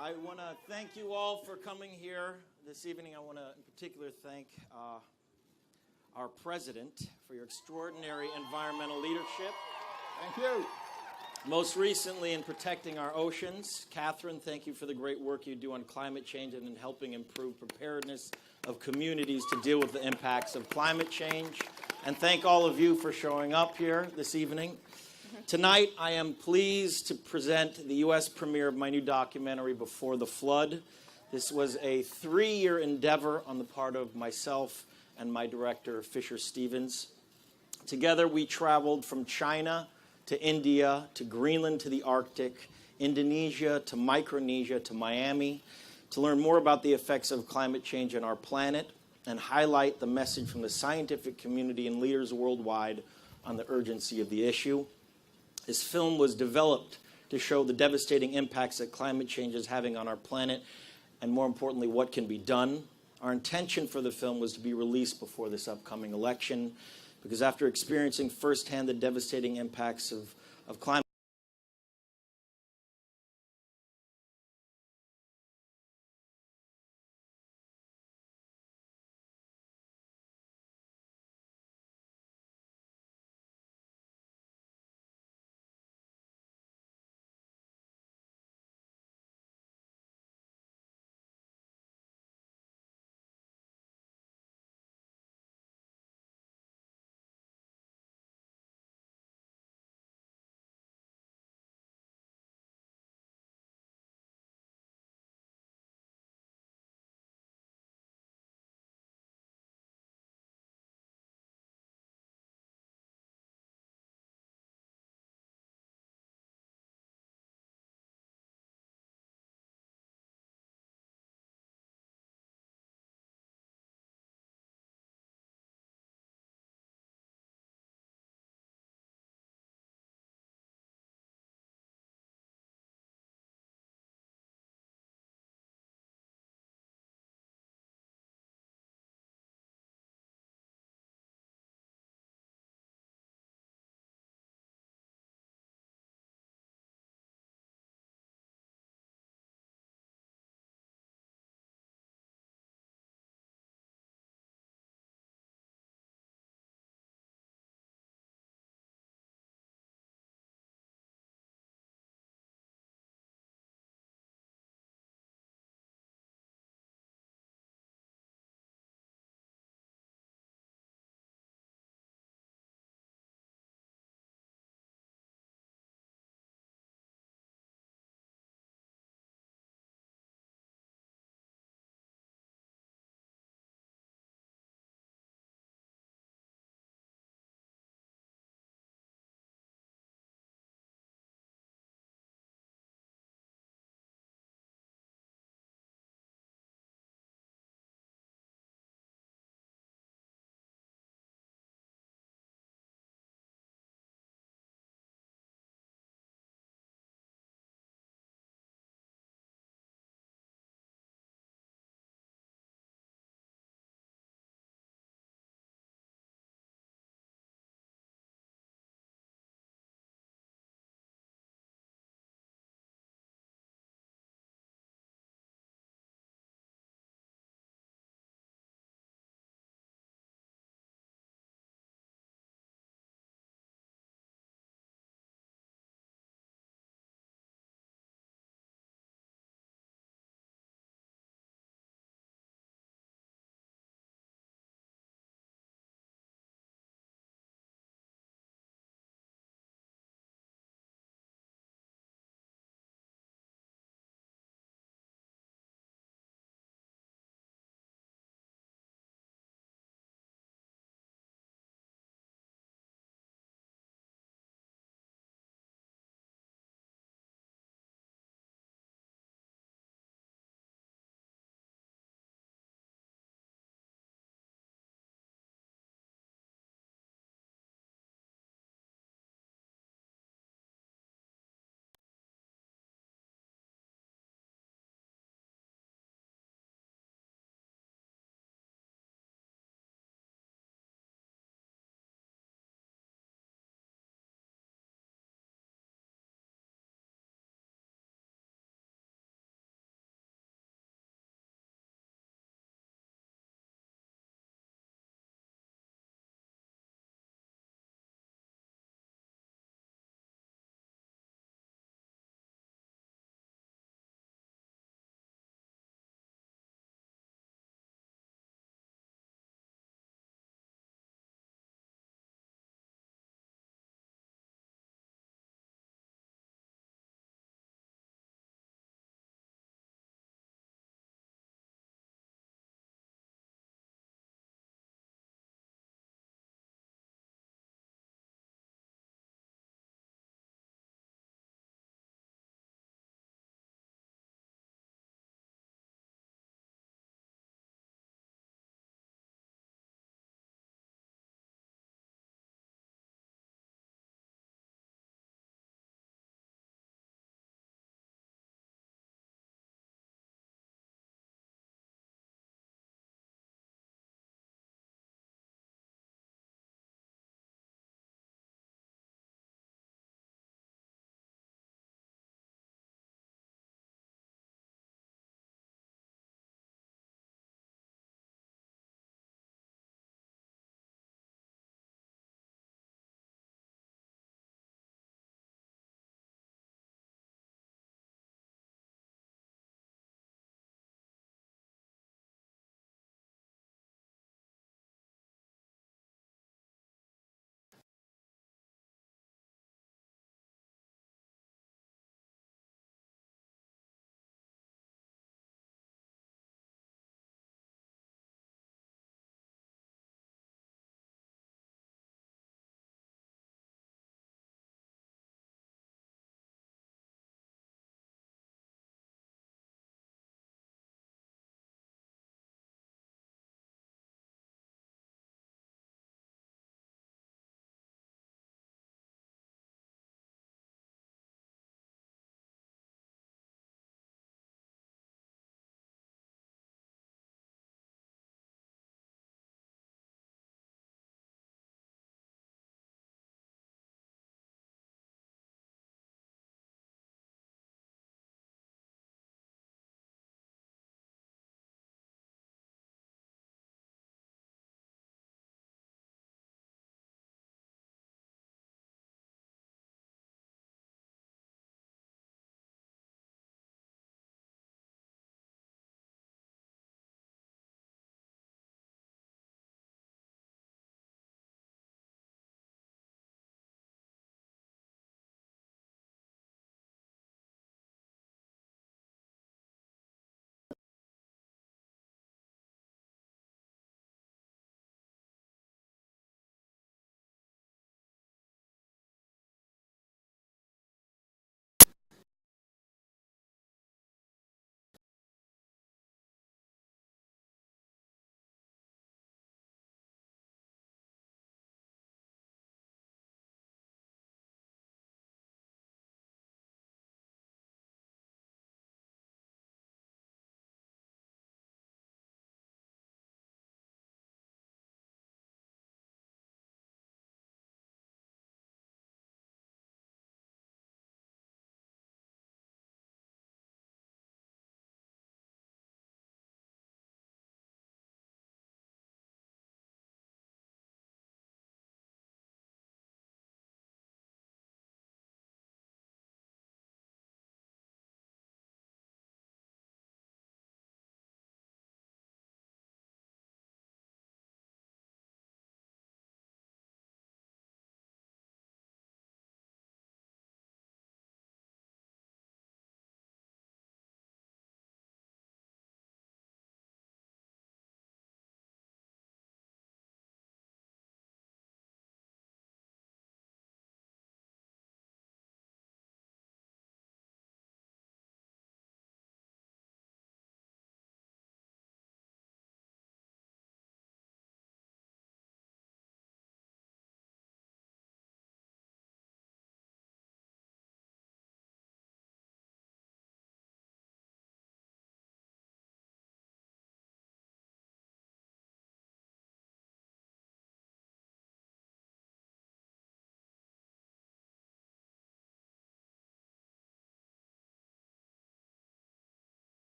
I want to thank you all for coming here this evening. I want to, in particular, thank our president for your extraordinary environmental leadership. Thank you. Most recently, in protecting our oceans. Catherine, thank you for the great work you do on climate change and in helping improve preparedness of communities to deal with the impacts of climate change. And thank all of you for showing up here this evening. Tonight, I am pleased to present the U.S. premiere of my new documentary, Before the Flood. This was a 3-year endeavor on the part of myself and my director, Fisher Stevens. Together, we traveled from China to India, to Greenland, to the Arctic, Indonesia, to Micronesia, to Miami, to learn more about the effects of climate change on our planet and highlight the message from the scientific community and leaders worldwide on the urgency of the issue. This film was developed to show the devastating impacts that climate change is having on our planet and, more importantly, what can be done. Our intention for the film was to be released before this upcoming election because after experiencing firsthand the devastating impacts of climate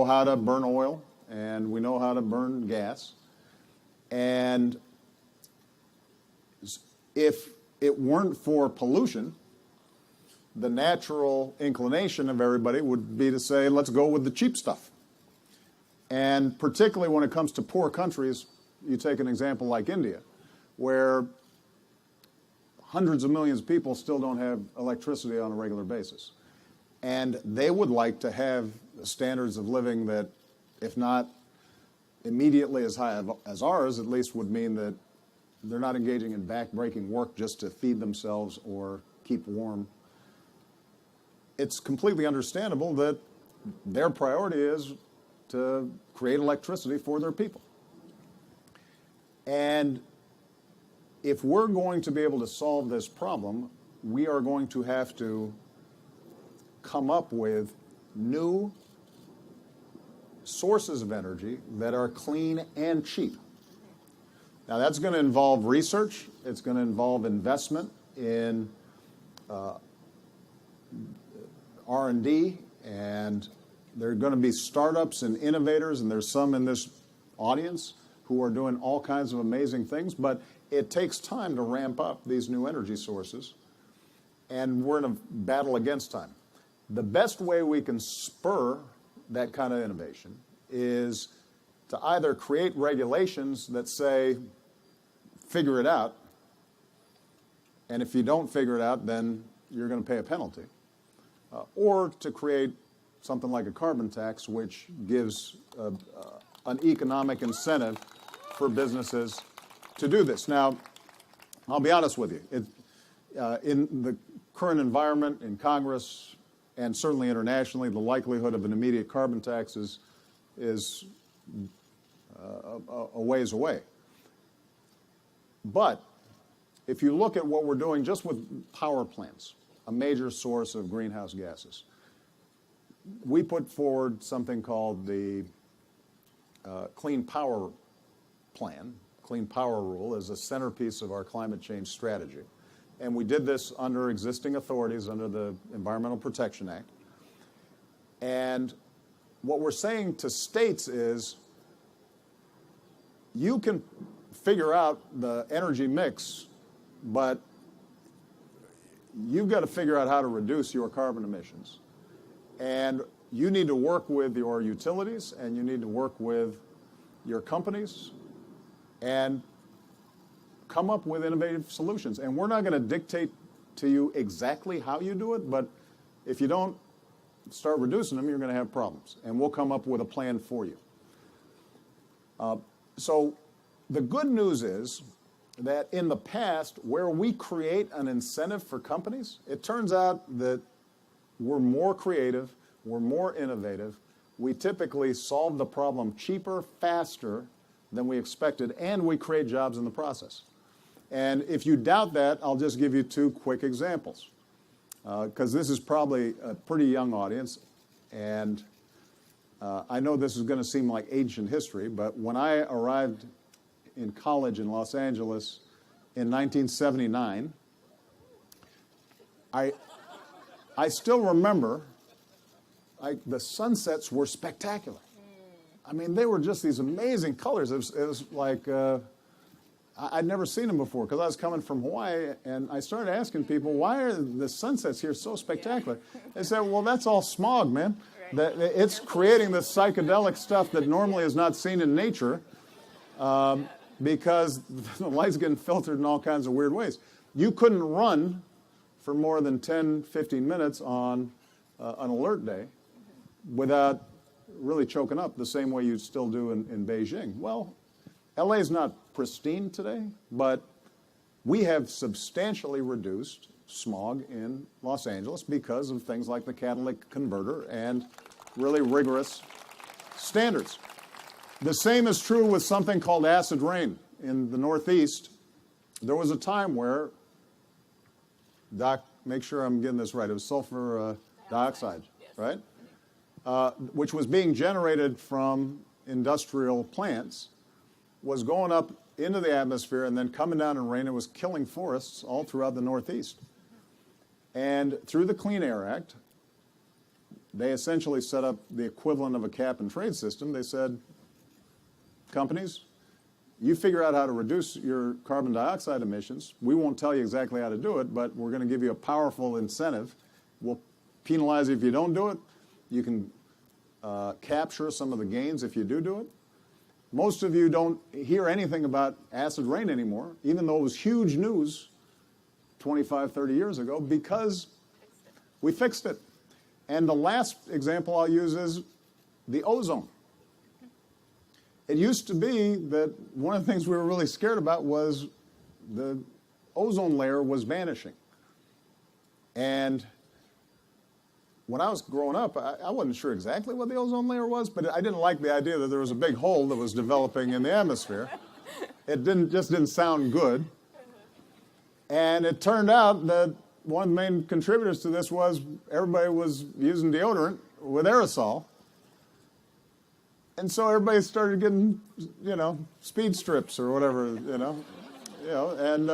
know how to burn oil, and we know how to burn gas. And if it weren't for pollution, the natural inclination of everybody would be to say, let's go with the cheap stuff. And particularly when it comes to poor countries, you take an example like India, where hundreds of millions of people still don't have electricity on a regular basis. And they would like to have standards of living that, if not immediately as high as ours, at least would mean that they're not engaging in back-breaking work just to feed themselves or keep warm. It's completely understandable that their priority is to create electricity for their people. And if we're going to be able to solve this problem, we are going to have to come up with new sources of energy that are clean and cheap. Now, that's going to involve research. It's going to involve investment in R&D, and there are going to be startups and innovators, and there's some in this audience who are doing all kinds of amazing things, but it takes time to ramp up these new energy sources, and we're in a battle against time. The best way we can spur that kind of innovation is to either create regulations that say, figure it out, and if you don't figure it out, then you're going to pay a penalty, or to create something like a carbon tax, which gives an economic incentive for businesses to do this. Now, I'll be honest with you. In the current environment in Congress and certainly internationally, the likelihood of an immediate carbon tax is a ways away. But if you look at what we're doing just with power plants, a major source of greenhouse gases, we put forward something called the Clean Power Plan, Clean Power Rule, as a centerpiece of our climate change strategy. And we did this under existing authorities, under the Environmental Protection Act. And what we're saying to states is, you can figure out the energy mix, but you've got to figure out how to reduce your carbon emissions. And you need to work with your utilities, and you need to work with your companies, and come up with innovative solutions. And we're not going to dictate to you exactly how you do it, but if you don't start reducing them, you're going to have problems. And we'll come up with a plan for you. So the good news is that in the past, where we create an incentive for companies, it turns out that we're more creative, we're more innovative, we typically solve the problem cheaper, faster than we expected, and we create jobs in the process. And if you doubt that, I'll just give you two quick examples, because this is probably a pretty young audience, and I know this is going to seem like ancient history, but when I arrived in college in Los Angeles in 1979, I still remember the sunsets were spectacular. I mean, they were just these amazing colors. It was like I'd never seen them before, because I was coming from Hawaii, and I started asking people, why are the sunsets here so spectacular? They said, well, that's all smog, man. That it's creating this psychedelic stuff that normally is not seen in nature, because the light's getting filtered in all kinds of weird ways. You couldn't run for more than 10, 15 minutes on an alert day without really choking up the same way you still do in Beijing. Well, LA is not pristine today, but we have substantially reduced smog in Los Angeles because of things like the catalytic converter and really rigorous standards. The same is true with something called acid rain. In the Northeast, there was a time where, Doc, make sure I'm getting this right, it was sulfur dioxide, right? Which was being generated from industrial plants, was going up into the atmosphere and then coming down in rain. It was killing forests all throughout the Northeast. And through the Clean Air Act, they essentially set up the equivalent of a cap and trade system. They said, companies, you figure out how to reduce your carbon dioxide emissions. We won't tell you exactly how to do it, but we're going to give you a powerful incentive. We'll penalize you if you don't do it. You can capture some of the gains if you do it. Most of you don't hear anything about acid rain anymore, even though it was huge news 25, 30 years ago, because we fixed it. And the last example I'll use is the ozone. It used to be that one of the things we were really scared about was the ozone layer was vanishing. And when I was growing up, I wasn't sure exactly what the ozone layer was, but I didn't like the idea that there was a big hole that was developing in the atmosphere. It just didn't sound good. And it turned out that one of the main contributors to this was everybody was using deodorant with aerosol. And so everybody started getting, speed strips or whatever, and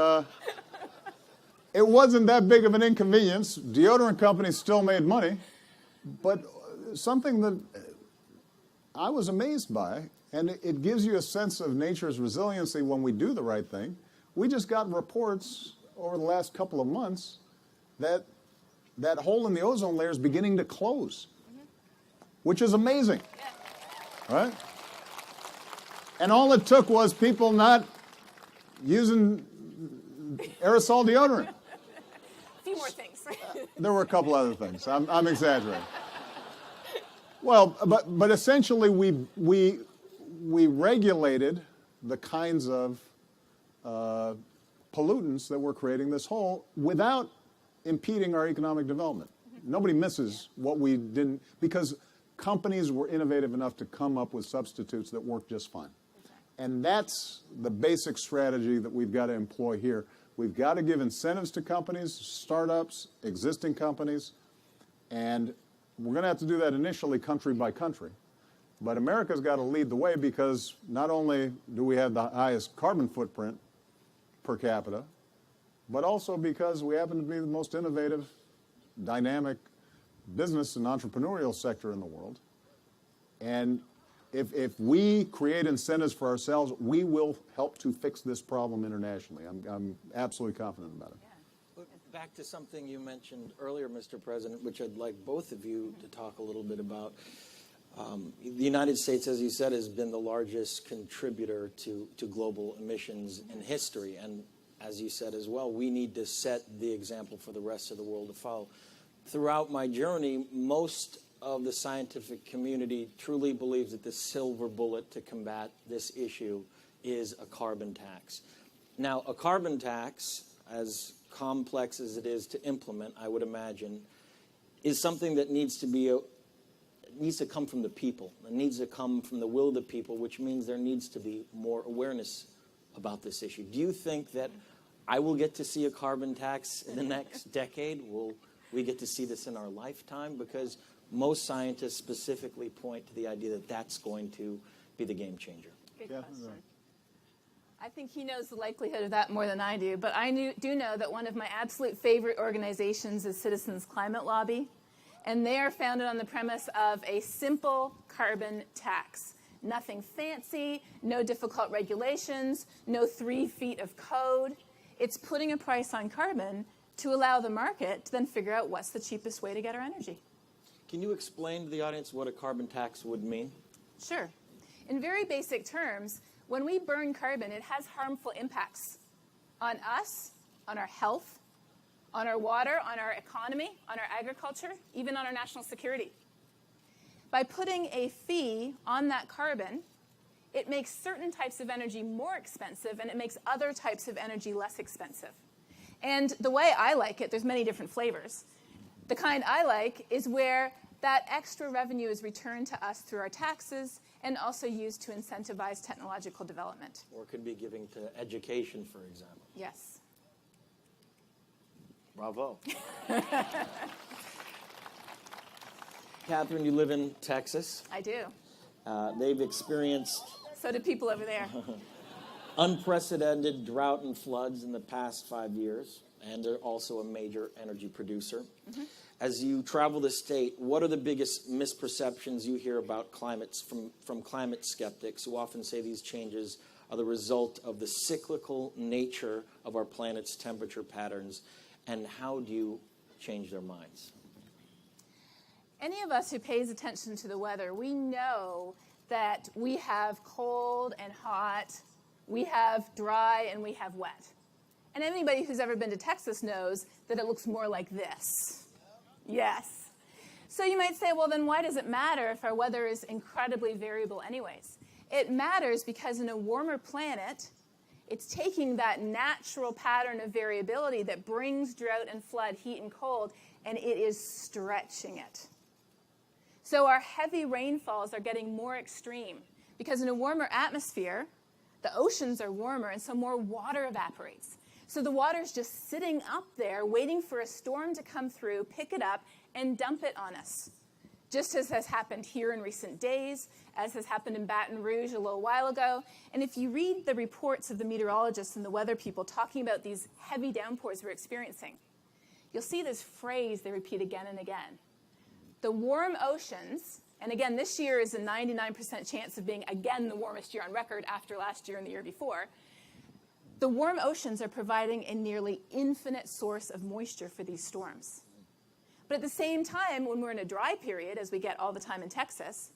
it wasn't that big of an inconvenience. Deodorant companies still made money, but something that I was amazed by, and it gives you a sense of nature's resiliency when we do the right thing. We just got reports over the last couple of months that that hole in the ozone layer is beginning to close, which is amazing, right? And all it took was people not using aerosol deodorant. A few more things. There were a couple other things. I'm exaggerating. Well, but essentially we regulated the kinds of pollutants that were creating this hole without impeding our economic development. Nobody misses what we didn't, because companies were innovative enough to come up with substitutes that work just fine. And that's the basic strategy that we've got to employ here. We've got to give incentives to companies, startups, existing companies, and we're going to have to do that initially country by country. But America's got to lead the way, because not only do we have the highest carbon footprint per capita, but also because we happen to be the most innovative, dynamic business and entrepreneurial sector in the world. And if we create incentives for ourselves, we will help to fix this problem internationally. I'm absolutely confident about it. Yeah. Back to something you mentioned earlier, Mr. President, which I'd like both of you to talk a little bit about. The United States, as you said, has been the largest contributor to global emissions in history. And as you said as well, we need to set the example for the rest of the world to follow. Throughout my journey, most of the scientific community truly believes that the silver bullet to combat this issue is a carbon tax. Now, a carbon tax, as complex as it is to implement, I would imagine, is something that needs to come from the people. It needs to come from the will of the people, which means there needs to be more awareness about this issue. Do you think that I will get to see a carbon tax in the next decade? Will we get to see this in our lifetime? Because most scientists specifically point to the idea that that's going to be the game changer. Good question. I think he knows the likelihood of that more than I do, but I do know that one of my absolute favorite organizations is Citizens Climate Lobby, and they are founded on the premise of a simple carbon tax. Nothing fancy, no difficult regulations, no 3 feet of code. It's putting a price on carbon to allow the market to then figure out what's the cheapest way to get our energy. Can you explain to the audience what a carbon tax would mean? Sure. In very basic terms, when we burn carbon, it has harmful impacts on us, on our health, on our water, on our economy, on our agriculture, even on our national security. By putting a fee on that carbon, it makes certain types of energy more expensive, and it makes other types of energy less expensive. And the way I like it, there's many different flavors. The kind I like is where that extra revenue is returned to us through our taxes and also used to incentivize technological development. Or could be giving to education, for example. Yes. Bravo. Catherine, you live in Texas. I do. They've experienced... So do people over there. unprecedented drought and floods in the past 5 years, and they're also a major energy producer. As you travel the state, what are the biggest misperceptions you hear about climates from climate skeptics who often say these changes are the result of the cyclical nature of our planet's temperature patterns, and how do you change their minds? Any of us who pays attention to the weather, we know that we have cold and hot, we have dry, and we have wet. And anybody who's ever been to Texas knows that it looks more like this. Yes. So you might say, well, then why does it matter if our weather is incredibly variable anyways? It matters because in a warmer planet, it's taking that natural pattern of variability that brings drought and flood, heat and cold, and it is stretching it. So our heavy rainfalls are getting more extreme because in a warmer atmosphere, the oceans are warmer, and so more water evaporates. So the water's just sitting up there waiting for a storm to come through, pick it up, and dump it on us. Just as has happened here in recent days, as has happened in Baton Rouge a little while ago. And if you read the reports of the meteorologists and the weather people talking about these heavy downpours we're experiencing, you'll see this phrase they repeat again and again. The warm oceans, and again, this year is a 99% chance of being, again, the warmest year on record after last year and the year before. The warm oceans are providing a nearly infinite source of moisture for these storms. But at the same time, when we're in a dry period, as we get all the time in Texas,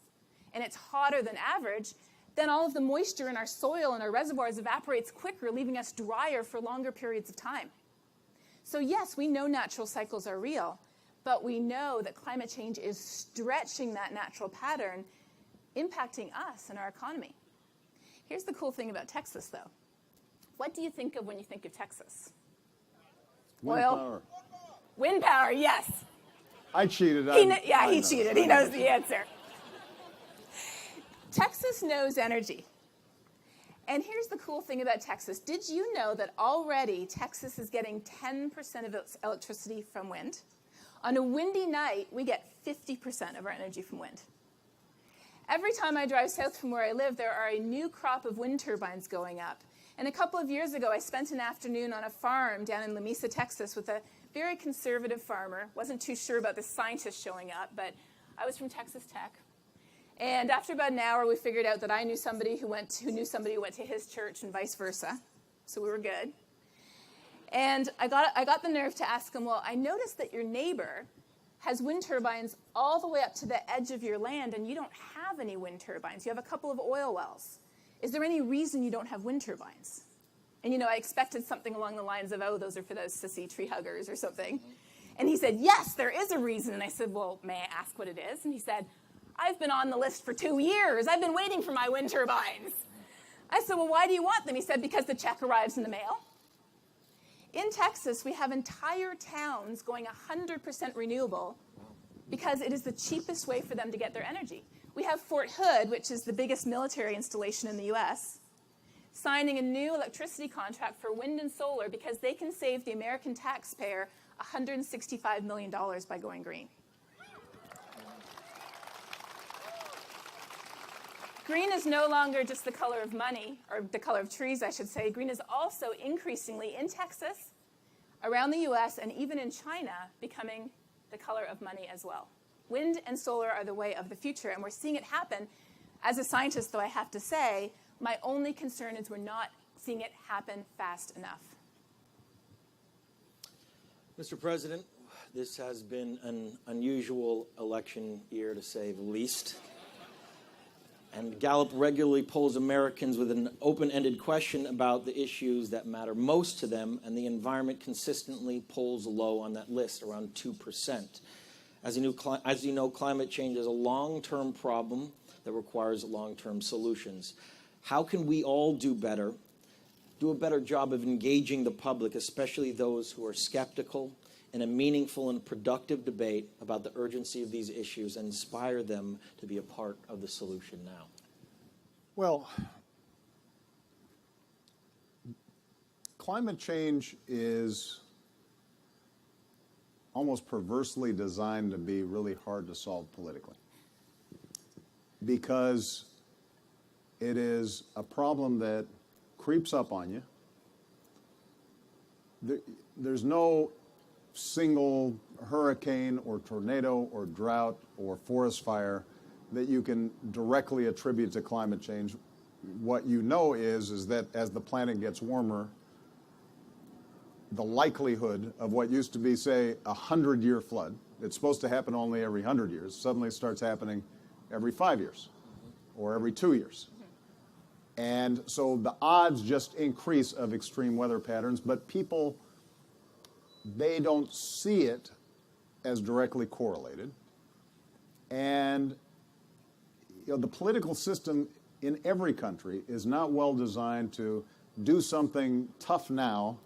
and it's hotter than average, then all of the moisture in our soil and our reservoirs evaporates quicker, leaving us drier for longer periods of time. So yes, we know natural cycles are real, but we know that climate change is stretching that natural pattern, impacting us and our economy. Here's the cool thing about Texas, though. What do you think of when you think of Texas? Wind Oil? power. Wind power, yes. I cheated. He cheated. He knows the answer. Texas knows energy. And here's the cool thing about Texas. Did you know that already Texas is getting 10% of its electricity from wind? On a windy night, we get 50% of our energy from wind. Every time I drive south from where I live, there are a new crop of wind turbines going up. And a couple of years ago, I spent an afternoon on a farm down in Lamesa, Texas, with a very conservative farmer. Wasn't too sure about the scientists showing up, but I was from Texas Tech. And after about an hour, we figured out that I knew somebody who knew somebody who went to his church and vice versa. So we were good. And I got the nerve to ask him, well, I noticed that your neighbor has wind turbines all the way up to the edge of your land, and you don't have any wind turbines. You have a couple of oil wells. Is there any reason you don't have wind turbines? And, I expected something along the lines of, oh, those are for those sissy tree huggers or something. And he said, yes, there is a reason. And I said, well, may I ask what it is? And he said, I've been on the list for 2 years. I've been waiting for my wind turbines. I said, well, why do you want them? He said, because the check arrives in the mail. In Texas, we have entire towns going 100% renewable because it is the cheapest way for them to get their energy. We have Fort Hood, which is the biggest military installation in the U.S., signing a new electricity contract for wind and solar because they can save the American taxpayer $165 million by going green. Green is no longer just the color of money, or the color of trees, I should say. Green is also increasingly, in Texas, around the U.S., and even in China, becoming the color of money as well. Wind and solar are the way of the future, and we're seeing it happen. As a scientist, though, I have to say, my only concern is we're not seeing it happen fast enough. Mr. President, this has been an unusual election year, to say the least. And Gallup regularly polls Americans with an open-ended question about the issues that matter most to them, and the environment consistently polls low on that list, around 2%. As you know, climate change is a long-term problem that requires long-term solutions. How can we all do a better job of engaging the public, especially those who are skeptical, in a meaningful and productive debate about the urgency of these issues and inspire them to be a part of the solution now? Well, climate change is almost perversely designed to be really hard to solve politically, because it is a problem that creeps up on you, there's no single hurricane or tornado or drought or forest fire that you can directly attribute to climate change. What you know is that as the planet gets warmer, the likelihood of what used to be, say, a 100-year flood, it's supposed to happen only every 100 years, suddenly starts happening every 5 years or every 2 years. And so the odds just increase of extreme weather patterns, but people, they don't see it as directly correlated. And the political system in every country is not well designed to do something tough now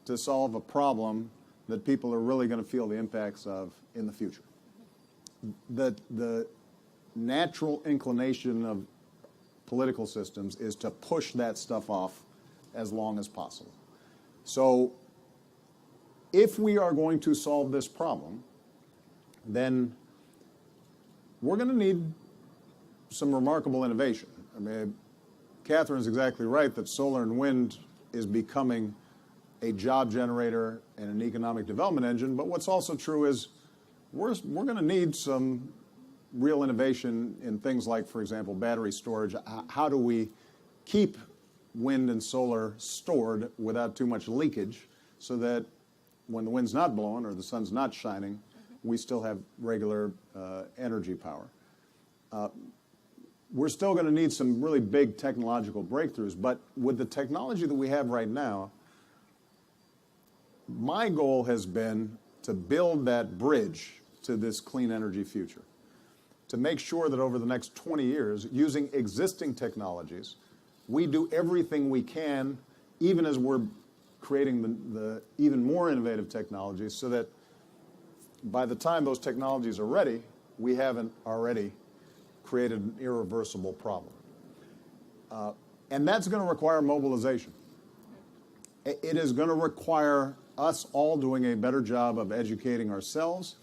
to solve a problem that people are really going to feel the impacts of in the future. The natural inclination of political systems is to push that stuff off as long as possible. So if we are going to solve this problem, then we're going to need some remarkable innovation. I mean, Catherine's exactly right that solar and wind is becoming a job generator and an economic development engine, but what's also true is we're going to need some real innovation in things like, for example, battery storage. How do we keep wind and solar stored without too much leakage so that when the wind's not blowing or the sun's not shining, we still have regular energy power? We're still going to need some really big technological breakthroughs, but with the technology that we have right now, my goal has been to build that bridge to this clean energy future, to make sure that over the next 20 years, using existing technologies, we do everything we can, even as we're creating the even more innovative technologies, so that by the time those technologies are ready, we haven't already created an irreversible problem. And that's going to require mobilization. It is going to require us all doing a better job of educating ourselves,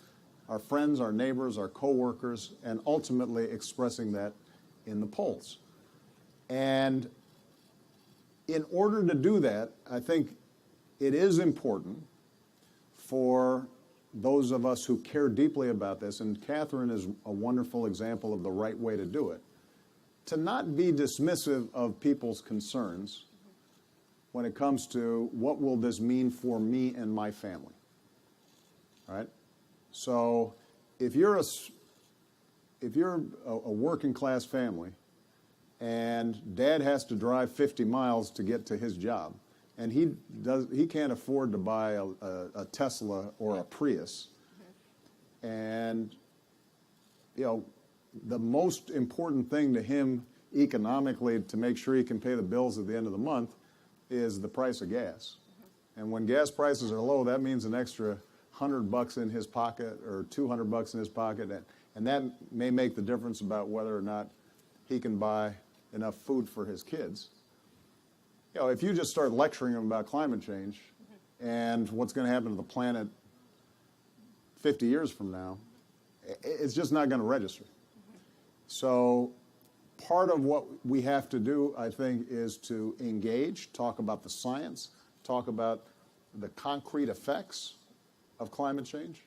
our friends, our neighbors, our coworkers, and ultimately expressing that in the polls. And in order to do that, I think it is important for those of us who care deeply about this, and Catherine is a wonderful example of the right way to do it, to not be dismissive of people's concerns when it comes to what will this mean for me and my family. All right? So if you're a working class family and dad has to drive 50 miles to get to his job, and he can't afford to buy a Tesla or a Prius, and the most important thing to him economically to make sure he can pay the bills at the end of the month is the price of gas. And when gas prices are low, that means an extra $100 in his pocket or $200 in his pocket, and that may make the difference about whether or not he can buy enough food for his kids. If you just start lecturing him about climate change and what's going to happen to the planet 50 years from now, it's just not going to register. So part of what we have to do, I think, is to engage, talk about the science, talk about the concrete effects of climate change.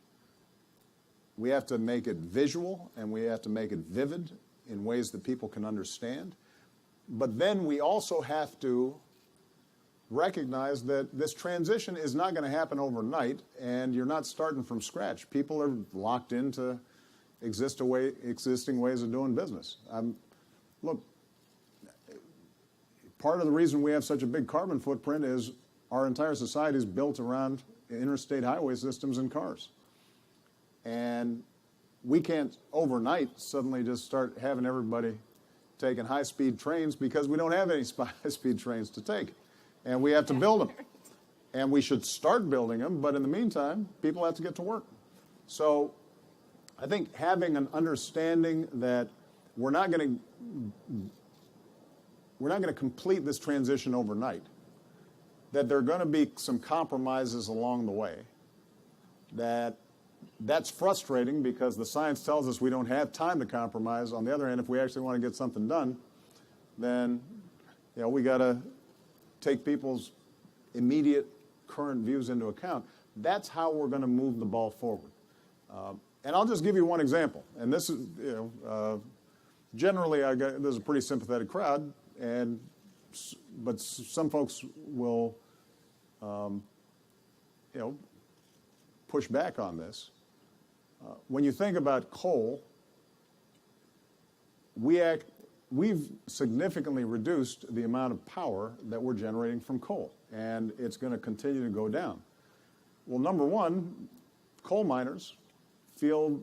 We have to make it visual, and we have to make it vivid in ways that people can understand. But then we also have to recognize that this transition is not going to happen overnight, and you're not starting from scratch. People are locked into existing ways of doing business. Look, part of the reason we have such a big carbon footprint is our entire society is built around interstate highway systems and cars. And we can't overnight suddenly just start having everybody taking high-speed trains because we don't have any high-speed trains to take. And we have to build them. And we should start building them, but in the meantime, people have to get to work. So I think having an understanding that we're not going to complete this transition overnight, that there are going to be some compromises along the way, that's frustrating because the science tells us we don't have time to compromise. On the other hand, if we actually want to get something done, then we got to take people's immediate current views into account, that's how we're going to move the ball forward. And I'll just give you one example. And this is, generally, there's a pretty sympathetic crowd, but some folks will, push back on this. When you think about coal, we've significantly reduced the amount of power that we're generating from coal, and it's going to continue to go down. Well, number one, coal miners feel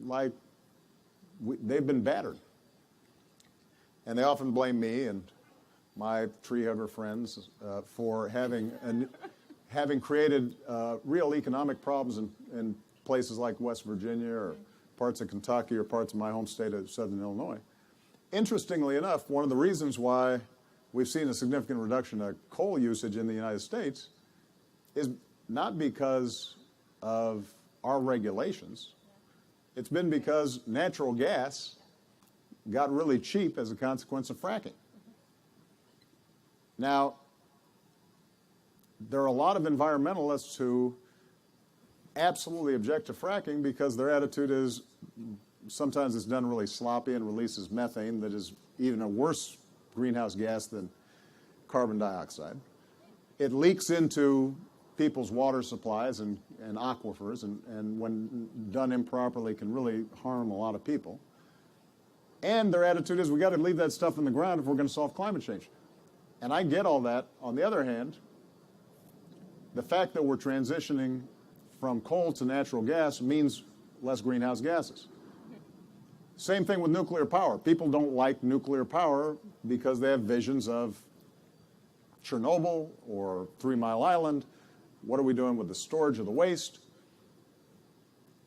like they've been battered. And they often blame me and my tree hugger friends for having created real economic problems in places like West Virginia or parts of Kentucky or parts of my home state of Southern Illinois. Interestingly enough, one of the reasons why we've seen a significant reduction of coal usage in the United States is not because of our regulations. It's been because natural gas got really cheap as a consequence of fracking. Now, there are a lot of environmentalists who absolutely object to fracking because their attitude is sometimes it's done really sloppy and releases methane that is even a worse greenhouse gas than carbon dioxide. It leaks into people's water supplies and aquifers, and when done improperly can really harm a lot of people. And their attitude is we got to leave that stuff in the ground if we're going to solve climate change. And I get all that. On the other hand, the fact that we're transitioning from coal to natural gas means less greenhouse gases. Same thing with nuclear power. People don't like nuclear power because they have visions of Chernobyl or 3 Mile Island. What are we doing with the storage of the waste?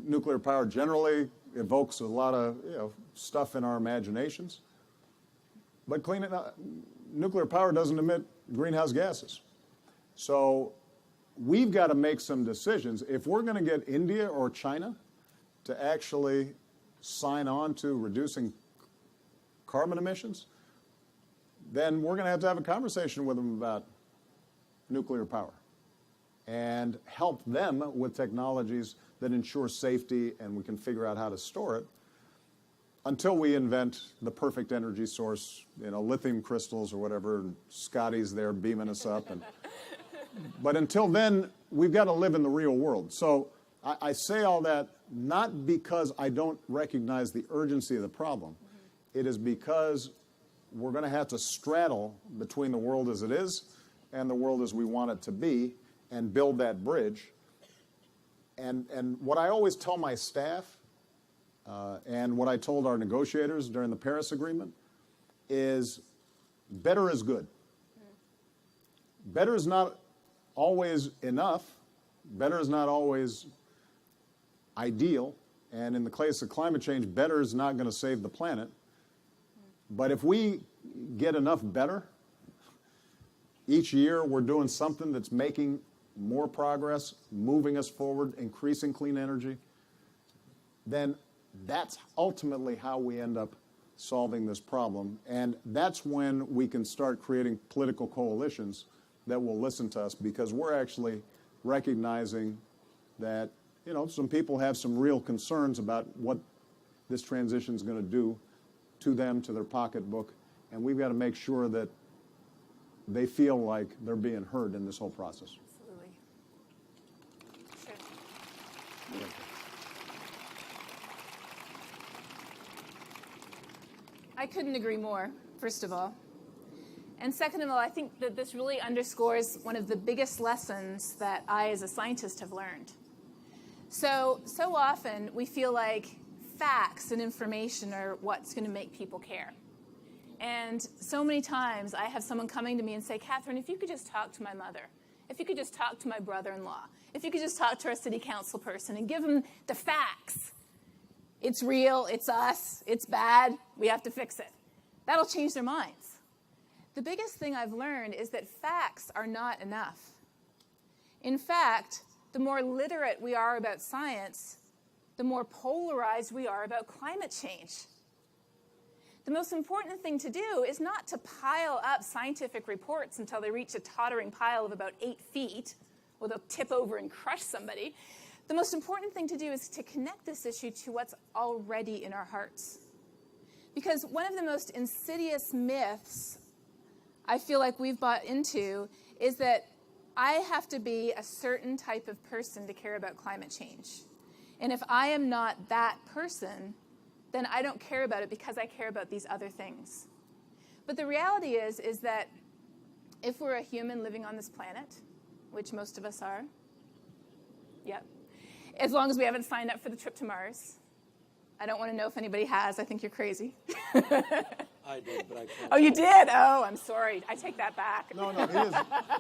Nuclear power generally evokes a lot of stuff in our imaginations. But nuclear power doesn't emit greenhouse gases. So we've got to make some decisions. If we're going to get India or China to actually sign on to reducing carbon emissions, then we're going to have a conversation with them about nuclear power and help them with technologies that ensure safety and we can figure out how to store it until we invent the perfect energy source, lithium crystals or whatever, and Scotty's there beaming us up. But until then, we've got to live in the real world. So I say all that not because I don't recognize the urgency of the problem. It is because we're going to have to straddle between the world as it is and the world as we want it to be and build that bridge. And what I always tell my staff and what I told our negotiators during the Paris Agreement is better is good. Better is not always enough. Better is not always ideal. And in the case of climate change, better is not going to save the planet. But if we get enough better, each year we're doing something that's making more progress, moving us forward, increasing clean energy, then that's ultimately how we end up solving this problem. And that's when we can start creating political coalitions that will listen to us, because we're actually recognizing that, some people have some real concerns about what this transition is going to do to them, to their pocketbook, and we've got to make sure that they feel like they're being heard in this whole process. Absolutely. Sure. I couldn't agree more, first of all. And second of all, I think that this really underscores one of the biggest lessons that I, as a scientist, have learned. So often we feel like facts and information are what's going to make people care. And so many times I have someone coming to me and say, Catherine, if you could just talk to my mother, if you could just talk to my brother-in-law, if you could just talk to our city council person and give them the facts. It's real, it's us, it's bad, we have to fix it. That'll change their minds. The biggest thing I've learned is that facts are not enough. In fact, the more literate we are about science, the more polarized we are about climate change. The most important thing to do is not to pile up scientific reports until they reach a tottering pile of about 8 feet, or they'll tip over and crush somebody. The most important thing to do is to connect this issue to what's already in our hearts. Because one of the most insidious myths I feel like we've bought into is that I have to be a certain type of person to care about climate change. And if I am not that person, then I don't care about it because I care about these other things. But the reality is that if we're a human living on this planet, which most of us are, yep, as long as we haven't signed up for the trip to Mars. I don't want to know if anybody has. I think you're crazy. I did, but I can't. Oh, you did? Oh, I'm sorry. I take that back. No, he is.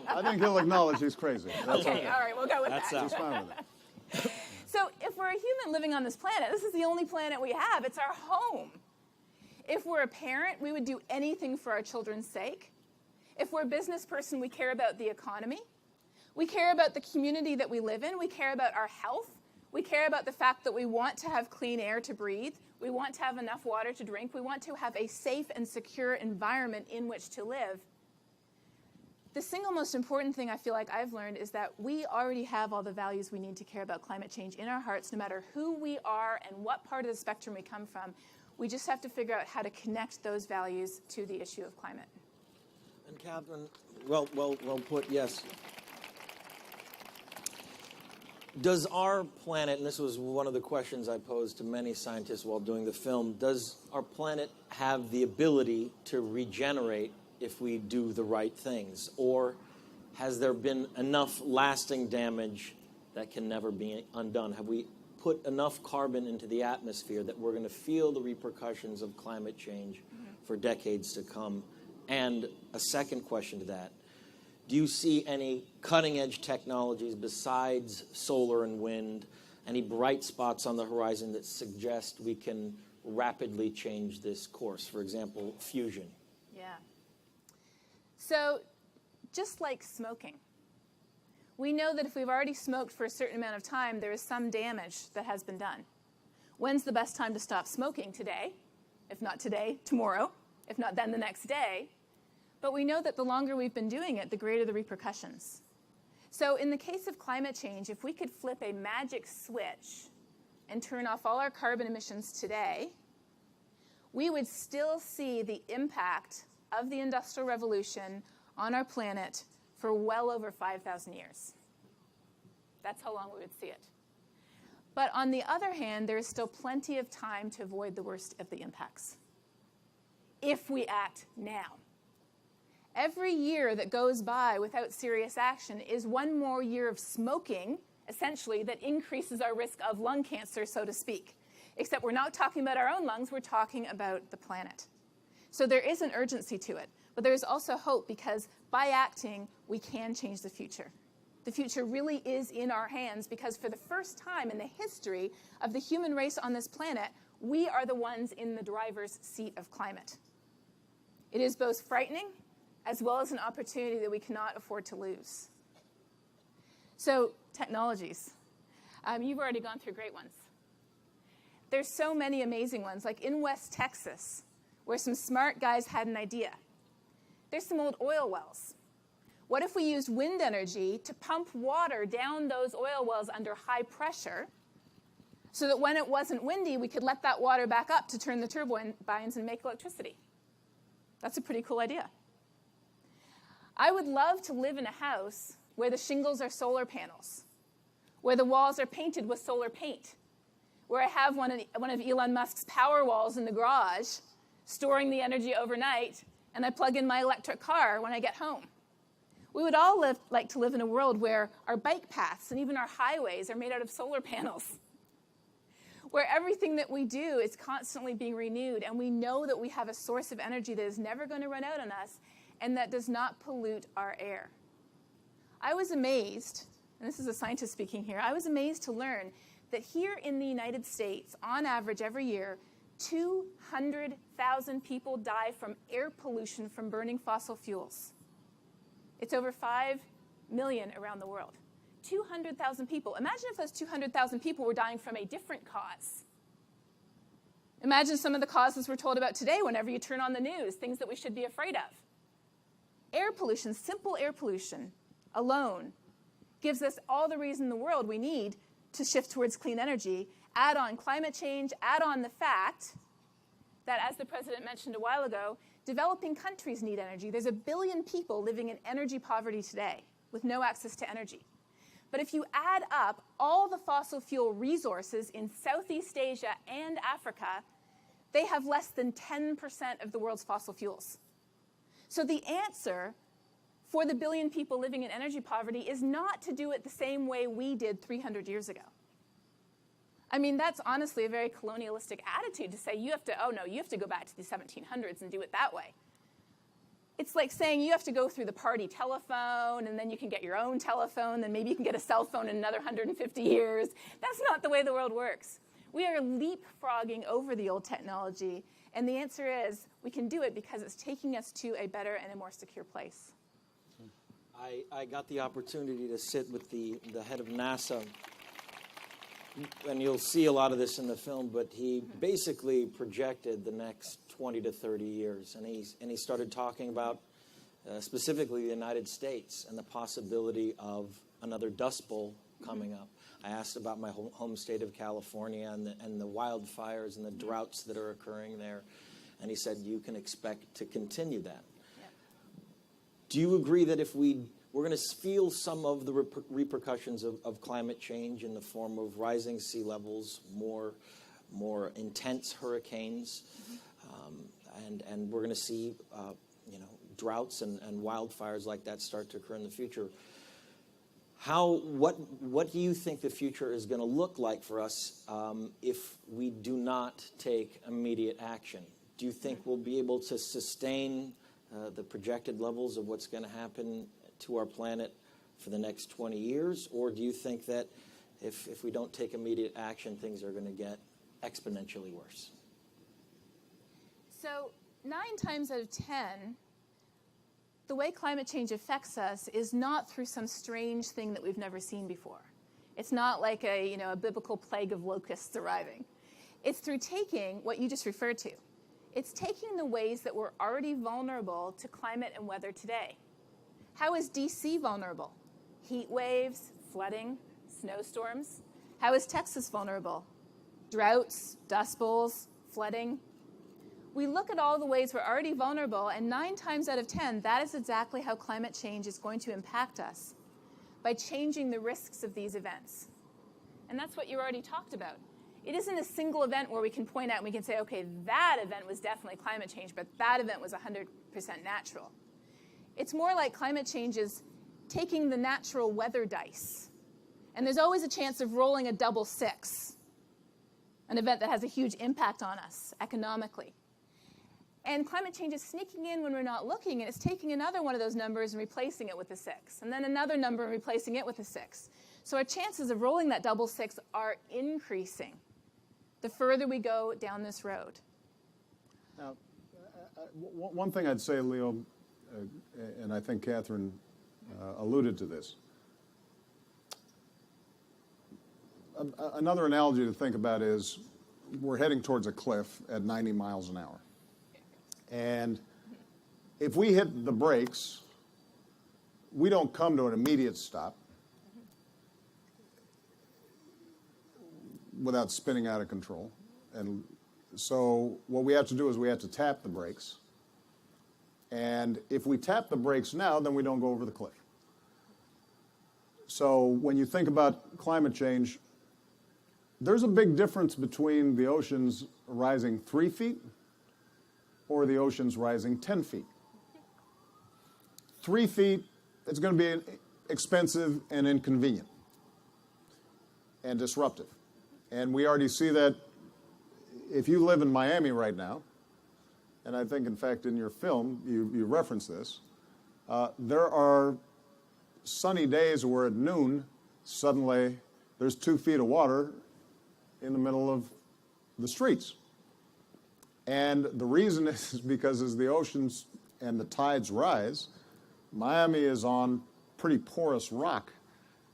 I think he'll acknowledge he's crazy. That's Okay, all right, we'll go with that. He's fine with it. So if we're a human living on this planet, this is the only planet we have. It's our home. If we're a parent, we would do anything for our children's sake. If we're a business person, we care about the economy. We care about the community that we live in. We care about our health. We care about the fact that we want to have clean air to breathe. We want to have enough water to drink. We want to have a safe and secure environment in which to live. The single most important thing I feel like I've learned is that we already have all the values we need to care about climate change in our hearts, no matter who we are and what part of the spectrum we come from. We just have to figure out how to connect those values to the issue of climate. And Catherine, well put, yes. Does our planet, and this was one of the questions I posed to many scientists while doing the film, does our planet have the ability to regenerate if we do the right things? Or has there been enough lasting damage that can never be undone? Have we put enough carbon into the atmosphere that we're going to feel the repercussions of climate change for decades to come? And a second question to that, do you see any cutting-edge technologies besides solar and wind, any bright spots on the horizon that suggest we can rapidly change this course? For example, fusion. Yeah. So just like smoking, we know that if we've already smoked for a certain amount of time, there is some damage that has been done. When's the best time to stop smoking? Today. If not today, tomorrow. If not then, the next day. But we know that the longer we've been doing it, the greater the repercussions. So in the case of climate change, if we could flip a magic switch and turn off all our carbon emissions today, we would still see the impact of the Industrial Revolution on our planet for well over 5,000 years. That's how long we would see it. But on the other hand, there is still plenty of time to avoid the worst of the impacts, if we act now. Every year that goes by without serious action is one more year of smoking, essentially, that increases our risk of lung cancer, so to speak. Except we're not talking about our own lungs, we're talking about the planet. So there is an urgency to it, but there is also hope because by acting, we can change the future. The future really is in our hands because for the first time in the history of the human race on this planet, we are the ones in the driver's seat of climate. It is both frightening as well as an opportunity that we cannot afford to lose. So, technologies. You've already gone through great ones. There's so many amazing ones, like in West Texas, where some smart guys had an idea. There's some old oil wells. What if we used wind energy to pump water down those oil wells under high pressure so that when it wasn't windy, we could let that water back up to turn the turbines and make electricity? That's a pretty cool idea. I would love to live in a house where the shingles are solar panels, where the walls are painted with solar paint, where I have one of Elon Musk's power walls in the garage, storing the energy overnight, and I plug in my electric car when I get home. We would all like to live in a world where our bike paths and even our highways are made out of solar panels, where everything that we do is constantly being renewed, and we know that we have a source of energy that is never going to run out on us and that does not pollute our air. I was amazed, and this is a scientist speaking here, I was amazed to learn that here in the United States, on average every year, 200,000 people die from air pollution from burning fossil fuels. It's over 5 million around the world. 200,000 people. Imagine if those 200,000 people were dying from a different cause. Imagine some of the causes we're told about today whenever you turn on the news, things that we should be afraid of. Air pollution, simple air pollution alone gives us all the reason in the world we need to shift towards clean energy. Add on climate change, add on the fact that, as the president mentioned a while ago, developing countries need energy. There's 1 billion people living in energy poverty today with no access to energy. But if you add up all the fossil fuel resources in Southeast Asia and Africa, they have less than 10% of the world's fossil fuels. So the answer for the 1 billion people living in energy poverty is not to do it the same way we did 300 years ago. I mean, that's honestly a very colonialistic attitude to say you have to go back to the 1700s and do it that way. It's like saying you have to go through the party telephone, and then you can get your own telephone, then maybe you can get a cell phone in another 150 years. That's not the way the world works. We are leapfrogging over the old technology, and the answer is we can do it because it's taking us to a better and a more secure place. I got the opportunity to sit with the head of NASA, and you'll see a lot of this in the film, but he basically projected the next 20 to 30 years, and he started talking about specifically the United States and the possibility of another Dust Bowl coming up. I asked about my home state of California and the wildfires and the droughts that are occurring there, and he said you can expect to continue that. Yeah. Do you agree that if we're going to feel some of the repercussions of climate change in the form of rising sea levels, more intense hurricanes, and we're going to see droughts and wildfires like that start to occur in the future? What do you think the future is going to look like for us if we do not take immediate action? Do you think we'll be able to sustain the projected levels of what's going to happen to our planet for the next 20 years? Or do you think that if we don't take immediate action, things are going to get exponentially worse? So 9 times out of 10, the way climate change affects us is not through some strange thing that we've never seen before. It's not like a biblical plague of locusts arriving. It's through taking what you just referred to. It's taking the ways that we're already vulnerable to climate and weather today. How is DC vulnerable? Heat waves, flooding, snowstorms. How is Texas vulnerable? Droughts, dust bowls, flooding. We look at all the ways we're already vulnerable, and 9 times out of 10, that is exactly how climate change is going to impact us, by changing the risks of these events. And that's what you already talked about. It isn't a single event where we can point out and we can say, okay, that event was definitely climate change, but that event was 100% natural. It's more like climate change is taking the natural weather dice. And there's always a chance of rolling a double 6, an event that has a huge impact on us economically. And climate change is sneaking in when we're not looking, and it's taking another one of those numbers and replacing it with a 6, and then another number and replacing it with a 6. So our chances of rolling that double 6 are increasing the further we go down this road. Now, one thing I'd say, Leo, and I think Catherine alluded to this. Another analogy to think about is we're heading towards a cliff at 90 miles an hour. And if we hit the brakes, we don't come to an immediate stop without spinning out of control. And so what we have to do is we have to tap the brakes. And if we tap the brakes now, then we don't go over the cliff. So when you think about climate change, there's a big difference between the oceans rising 3 feet or the oceans rising 10 feet. 3 feet, it's going to be expensive and inconvenient and disruptive. And we already see that if you live in Miami right now, and I think, in fact, in your film, you reference this, there are sunny days where at noon, suddenly there's 2 feet of water in the middle of the streets. And the reason is because as the oceans and the tides rise, Miami is on pretty porous rock.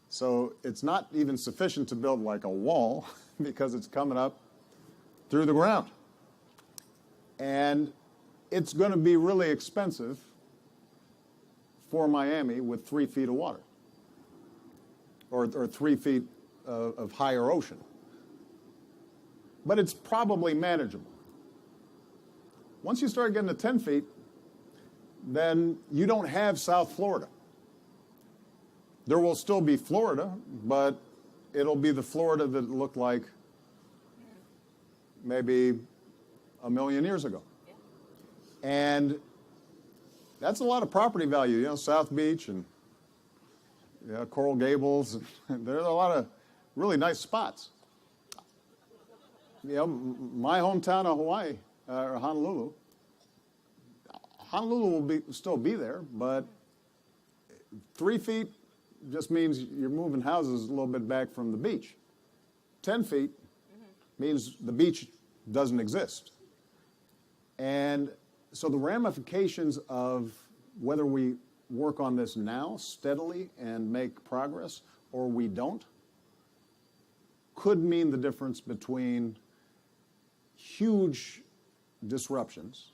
So it's not even sufficient to build like a wall because it's coming up through the ground. And it's going to be really expensive for Miami with 3 feet of water or 3 feet of higher ocean. But it's probably manageable. Once you start getting to 10 feet, then you don't have South Florida. There will still be Florida, but it'll be the Florida that looked like maybe a million years ago. And that's a lot of property value, you know, South Beach and Coral Gables. There's a lot of really nice spots. You know, my hometown of Hawaii, or Honolulu will still be there, but 3 feet just means you're moving houses a little bit back from the beach. 10 feet means the beach doesn't exist. And so the ramifications of whether we work on this now steadily and make progress or we don't could mean the difference between huge disruptions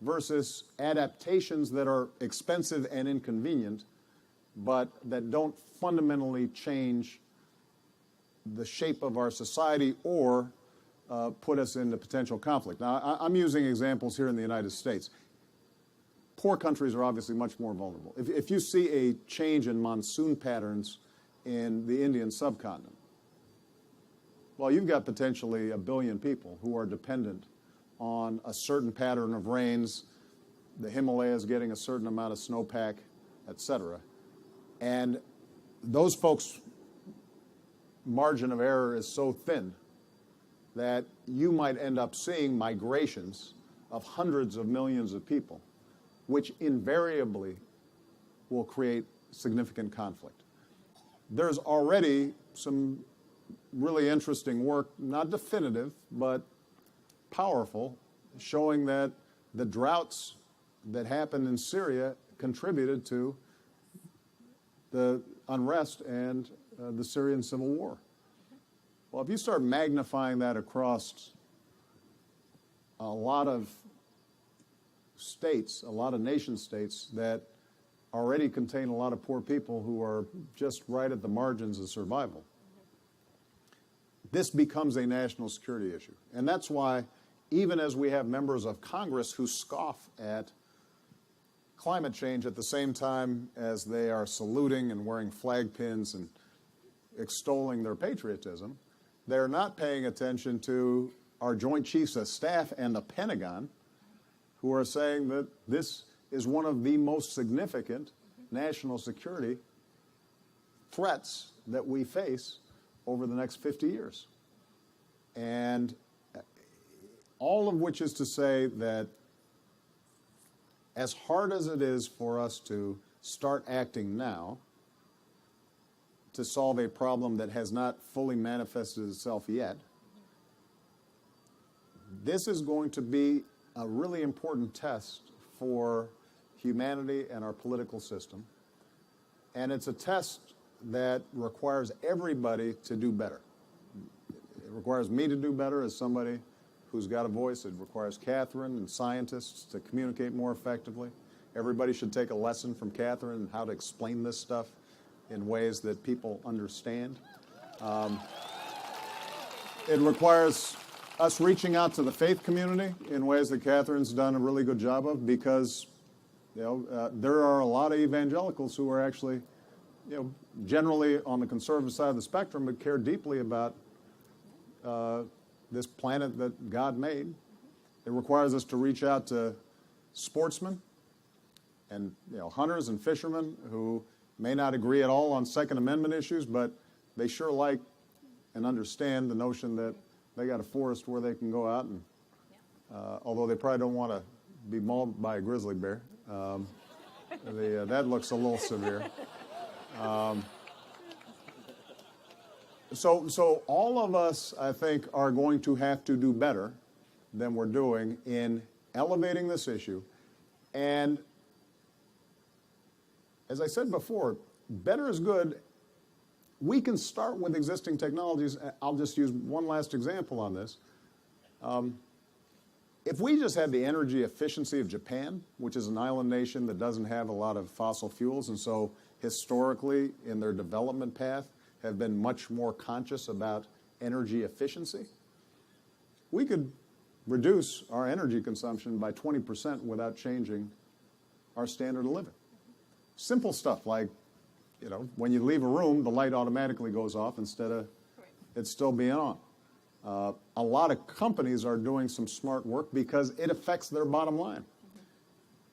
versus adaptations that are expensive and inconvenient, but that don't fundamentally change the shape of our society or put us into potential conflict. Now, I'm using examples here in the United States. Poor countries are obviously much more vulnerable. If you see a change in monsoon patterns in the Indian subcontinent, well, you've got potentially 1 billion people who are dependent on a certain pattern of rains, the Himalayas getting a certain amount of snowpack, et cetera. And those folks' margin of error is so thin that you might end up seeing migrations of hundreds of millions of people, which invariably will create significant conflict. There's already some really interesting work, not definitive, but powerful, showing that the droughts that happened in Syria contributed to the unrest and the Syrian civil war. Well, if you start magnifying that across a lot of states, a lot of nation states that already contain a lot of poor people who are just right at the margins of survival, this becomes a national security issue. And that's why, even as we have members of Congress who scoff at climate change at the same time as they are saluting and wearing flag pins and extolling their patriotism, they're not paying attention to our Joint Chiefs of Staff and the Pentagon, who are saying that this is one of the most significant national security threats that we face over the next 50 years. And all of which is to say that as hard as it is for us to start acting now to solve a problem that has not fully manifested itself yet, this is going to be a really important test for humanity and our political system. And it's a test that requires everybody to do better. It requires me to do better as somebody who's got a voice. It requires Catherine and scientists to communicate more effectively. Everybody should take a lesson from Catherine on how to explain this stuff in ways that people understand. It requires us reaching out to the faith community in ways that Catherine's done a really good job of, because there are a lot of evangelicals who are actually generally on the conservative side of the spectrum, but care deeply about this planet that God made. It requires us to reach out to sportsmen and hunters and fishermen who may not agree at all on Second Amendment issues, but they sure like and understand the notion that they got a forest where they can go out and, although they probably don't want to be mauled by a grizzly bear, that looks a little severe. So all of us, I think, are going to have to do better than we're doing in elevating this issue. And as I said before, better is good. We can start with existing technologies. I'll just use one last example on this. If we just had the energy efficiency of Japan, which is an island nation that doesn't have a lot of fossil fuels, and so historically in their development path have been much more conscious about energy efficiency, we could reduce our energy consumption by 20% without changing our standard of living. Simple stuff like, you know, when you leave a room, the light automatically goes off instead of it still being on. A lot of companies are doing some smart work because it affects their bottom line.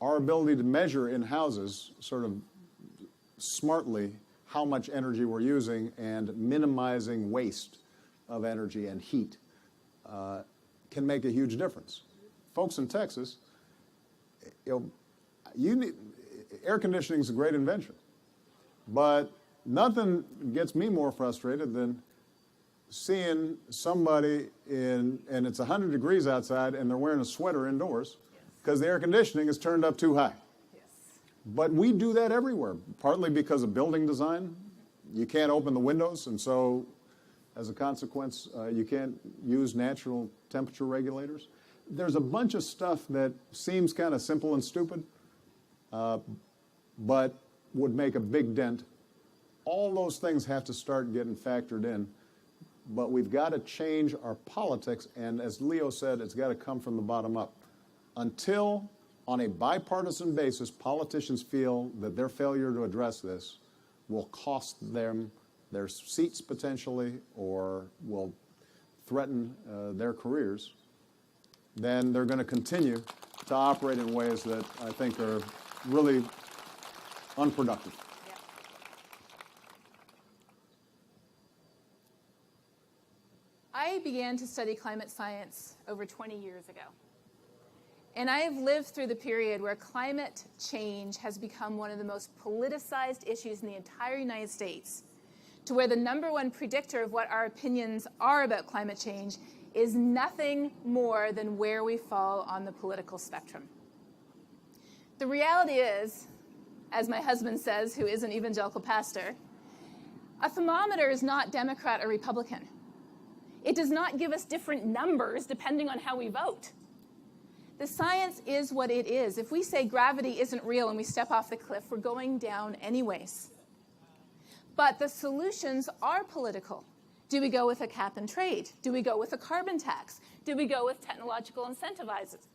Our ability to measure in houses sort of smartly how much energy we're using and minimizing waste of energy and heat can make a huge difference. Folks in Texas, air conditioning is a great invention, but nothing gets me more frustrated than seeing somebody and it's 100 degrees outside and they're wearing a sweater indoors because the air conditioning is turned up too high. Yes. But we do that everywhere, partly because of building design. You can't open the windows, and so as a consequence, you can't use natural temperature regulators. There's a bunch of stuff that seems kind of simple and stupid, but would make a big dent. All those things have to start getting factored in. But we've got to change our politics, and as Leo said, it's got to come from the bottom up. Until, on a bipartisan basis, politicians feel that their failure to address this will cost them their seats potentially or will threaten their careers, then they're going to continue to operate in ways that I think are really unproductive. I began to study climate science over 20 years ago. And I have lived through the period where climate change has become one of the most politicized issues in the entire United States, to where the number one predictor of what our opinions are about climate change is nothing more than where we fall on the political spectrum. The reality is, as my husband says, who is an evangelical pastor, a thermometer is not Democrat or Republican. It does not give us different numbers depending on how we vote. The science is what it is. If we say gravity isn't real and we step off the cliff, we're going down anyways. But the solutions are political. Do we go with a cap and trade? Do we go with a carbon tax? Do we go with technological incentivizes?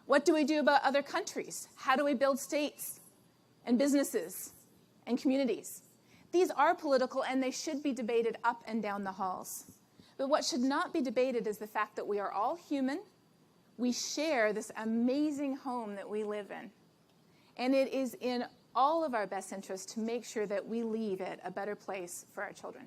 What do we do about other countries? How do we build states and businesses and communities? These are political, and they should be debated up and down the halls. But what should not be debated is the fact that we are all human. We share this amazing home that we live in. And it is in all of our best interest to make sure that we leave it a better place for our children.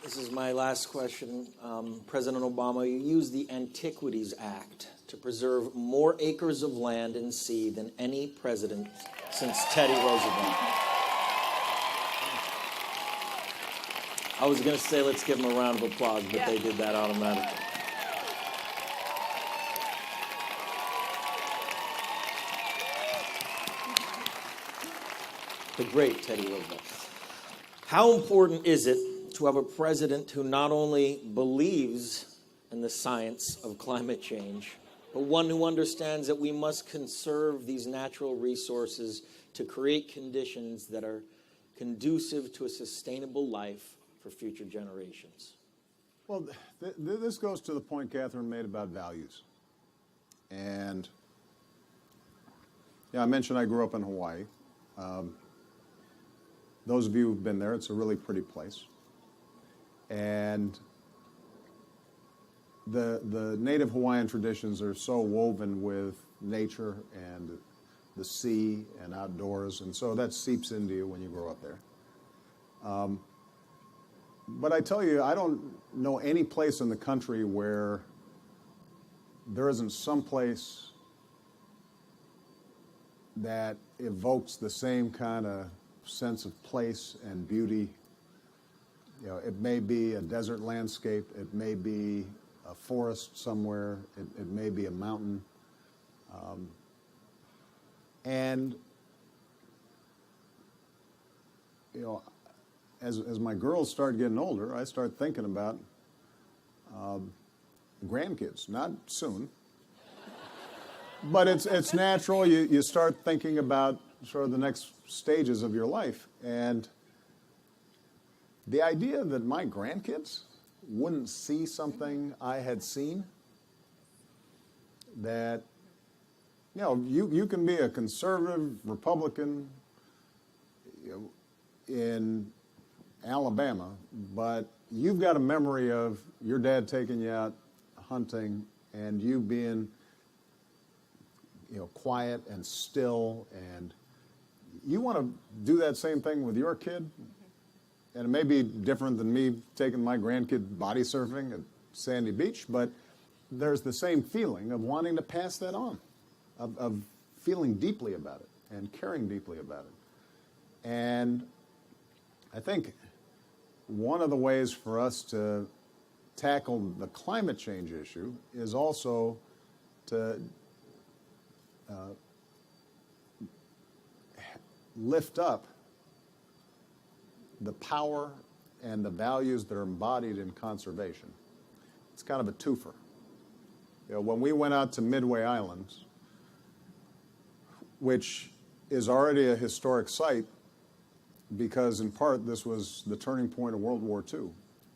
This is my last question. President Obama, you used the Antiquities Act to preserve more acres of land and sea than any president since Teddy Roosevelt. I was going to say let's give him a round of applause, but they did that automatically. The great Teddy Roosevelt. How important is it to have a president who not only believes in the science of climate change, but one who understands that we must conserve these natural resources to create conditions that are conducive to a sustainable life for future generations? Well, this goes to the point Catherine made about values. And yeah, I mentioned I grew up in Hawaii. Those of you who've been there, it's a really pretty place. And the native Hawaiian traditions are so woven with nature and the sea and outdoors, and so that seeps into you when you grow up there. But I tell you, I don't know any place in the country where there isn't some place that evokes the same kind of sense of place and beauty. You know, it may be a desert landscape, it may be a forest somewhere, it may be a mountain. And, you know, as my girls start getting older, I start thinking about grandkids. Not soon, but it's natural. You start thinking about sort of the next stages of your life. And the idea that my grandkids wouldn't see something I had seen, that, you can be a conservative Republican, in Alabama, but you've got a memory of your dad taking you out hunting and you being, quiet and still, and you want to do that same thing with your kid. And it may be different than me taking my grandkid body surfing at Sandy Beach, but there's the same feeling of wanting to pass that on, of feeling deeply about it and caring deeply about it. And I think one of the ways for us to tackle the climate change issue is also to lift up the power and the values that are embodied in conservation. It's kind of a twofer. When we went out to Midway Islands, which is already a historic site because in part this was the turning point of World War II.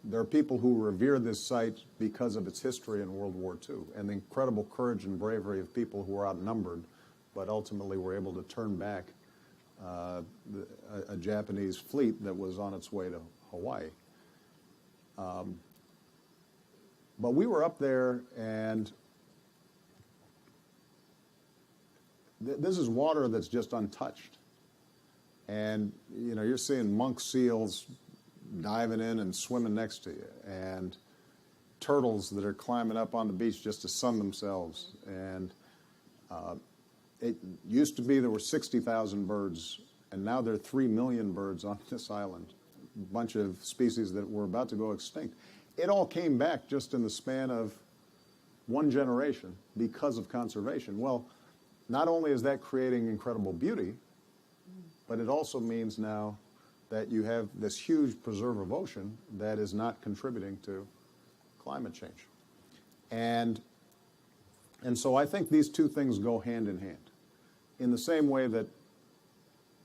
There are people who revere this site because of its history in World War II and the incredible courage and bravery of people who were outnumbered but ultimately were able to turn back a Japanese fleet that was on its way to Hawaii. But we were up there, and this is water that's just untouched. And, you're seeing monk seals diving in and swimming next to you, and turtles that are climbing up on the beach just to sun themselves. And it used to be there were 60,000 birds, and now there are 3 million birds on this island, a bunch of species that were about to go extinct. It all came back just in the span of one generation because of conservation. Well, not only is that creating incredible beauty, but it also means now that you have this huge preserve of ocean that is not contributing to climate change. And so I think these two things go hand in hand. In the same way that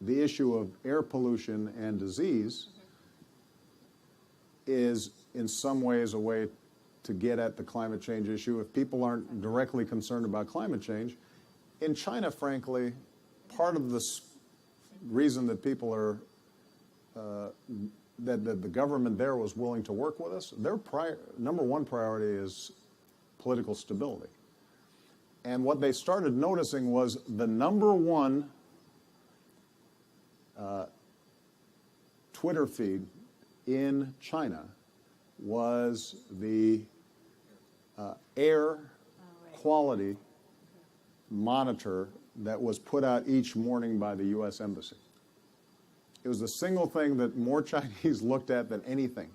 the issue of air pollution and disease is in some ways a way to get at the climate change issue. If people aren't directly concerned about climate change, in China, frankly, part of the reason that people are that the government there was willing to work with us, their number one priority is political stability. And what they started noticing was the number one Twitter feed in China was the air quality monitor that was put out each morning by the U.S. Embassy. It was the single thing that more Chinese looked at than anything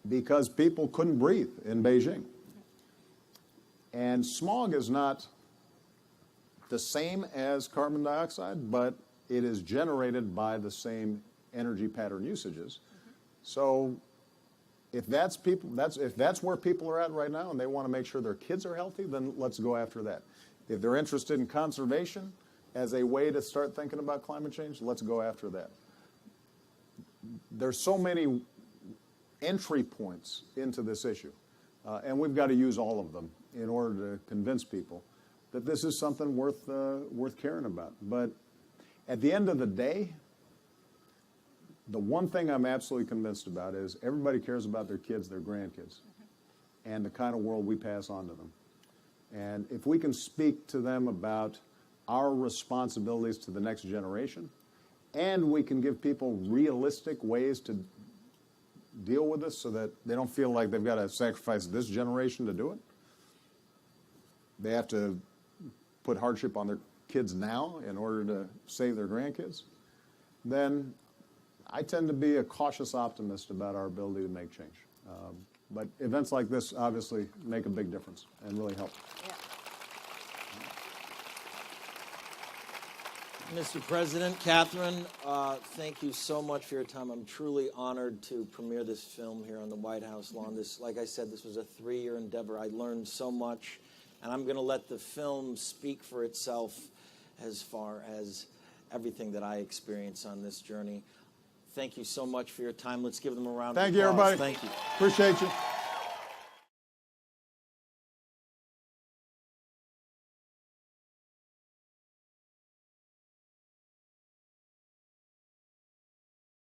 because people couldn't breathe in Beijing. And smog is not the same as carbon dioxide, but it is generated by the same energy pattern usages. So if that's where people are at right now and they want to make sure their kids are healthy, then let's go after that. If they're interested in conservation as a way to start thinking about climate change, let's go after that. There's so many entry points into this issue, and we've got to use all of them in order to convince people that this is something worth caring about. But at the end of the day, the one thing I'm absolutely convinced about is everybody cares about their kids, their grandkids, and the kind of world we pass on to them. And if we can speak to them about our responsibilities to the next generation, and we can give people realistic ways to deal with this so that they don't feel like they've got to sacrifice this generation to do it. They have to put hardship on their kids now in order to save their grandkids. Then I tend to be a cautious optimist about our ability to make change. But events like this obviously make a big difference and really help. Yeah. Mr. President, Catherine, thank you so much for your time. I'm truly honored to premiere this film here on the White House lawn. This, like I said, this was a 3-year endeavor. I learned so much, and I'm going to let the film speak for itself as far as everything that I experienced on this journey. Thank you so much for your time. Let's give them a round of applause. Thank you, everybody. Thank you. Appreciate you.